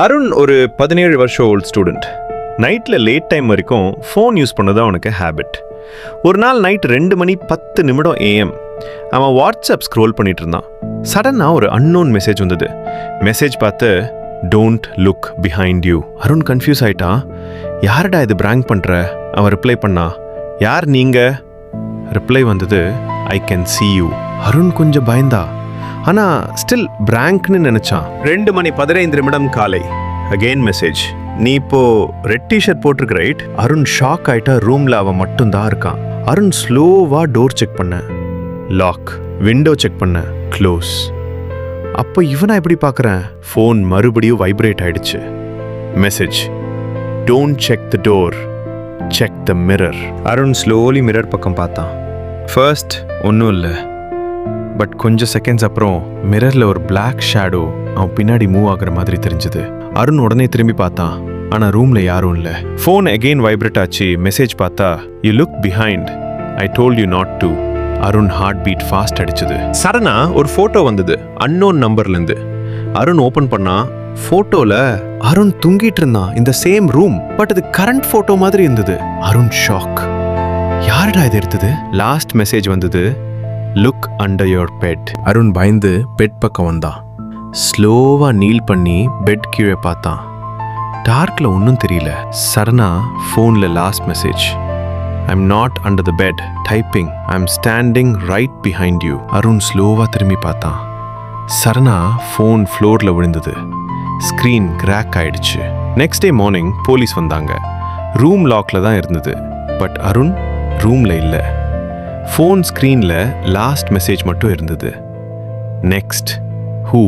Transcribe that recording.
அருண் ஒரு 17 வருஷம் volt student. நைட்டில் லேட் டைம் வரைக்கும் ஃபோன் யூஸ் பண்ணது அவனுக்கு ஹேபிட். ஒரு நாள் நைட் 2:10 AM அவன் வாட்ஸ்அப் ஸ்க்ரோல் பண்ணிட்டு இருந்தான். சடனாக ஒரு அன்னோன் மெசேஜ் வந்தது. மெசேஜ் பார்த்து don't look behind you. Arun confuse ஆயிட்டான். யாரடா இது பிராங்க் பண்ணுற? அவன் ரிப்ளை பண்ணா, யார் நீங்கள்? ரிப்ளை வந்தது, I can see you. Arun கொஞ்சம் பயந்தா, ஆனால் ஸ்டில் பிராங்க்னு நினச்சான். 2:15 காலை அகெயின் மெசேஜ், நீ இப்போ ரெட் டிஷர்ட் போட்டிருக்க ரைட்? அருண் ஷாக் ஆயிட்டா. ரூமில் அவன் மட்டும்தான் இருக்கான். அருண் ஸ்லோவாக டோர் செக் பண்ண, லாக். விண்டோ செக் பண்ண, க்ளோஸ். அப்போ இவனை எப்படி பார்க்குறேன்? ஃபோன் மறுபடியும் வைப்ரேட் ஆயிடுச்சு. Message, don't check the door, check the mirror. Arun slowly mirror பக்கம் பார்த்தான். ஃபர்ஸ்ட் ஒன்றும் இல்லை, பட் கொஞ்சம் செகண்ட்ஸ் அப்புறம் மிரரில் ஒரு பிளாக் ஷேடோ அவன் பின்னாடி மூவ் ஆகுற மாதிரி தெரிஞ்சது. அருண் உடனே திரும்பி பார்த்தான், ஆனால் ரூமில் யாரும் இல்லை. ஃபோன் அகெயின் வைப்ரேட் ஆச்சு. மெசேஜ் பார்த்தா, you look behind, I told you not to. Arun heart beat fast அடிச்சது. சடனா ஒரு ஃபோட்டோ வந்தது அன்னோன் நம்பர்லேருந்து. அருண் ஓப்பன் பண்ணா, ஃபோட்டோவில் அருண் தூங்கிட்டு இருந்தான். இந்த சேம் ரூம், பட் அது கரண்ட் ஃபோட்டோ மாதிரி இருந்தது. அருண் ஷாக். யாருடா இது எடுத்தது? லாஸ்ட் மெசேஜ் வந்தது, look under your bed. Arun பயந்து பெட் பக்கம் வந்தான். ஸ்லோவா நீல் பண்ணி பெட் கீழே பார்த்தான். டார்க்ல ஒன்றும் தெரியல. சடனா ஃபோனில் last message, I'm not under the bed, typing, I'm standing right behind you. Arun ஸ்லோவா திரும்பி பார்த்தான். சடனா ஃபோன் ஃப்ளோரில் விழுந்தது. ஸ்க்ரீன் கிராக் ஆயிடுச்சு. நெக்ஸ்ட் டே மார்னிங் போலீஸ் வந்தாங்க. ரூம் லாக்ல தான் இருந்தது, பட் அருண் ரூம்ல இல்லை. ஃபோன் ஸ்க்ரீனில் லாஸ்ட் மெசேஜ் மட்டும் இருந்தது, நெக்ஸ்ட் ஹூ.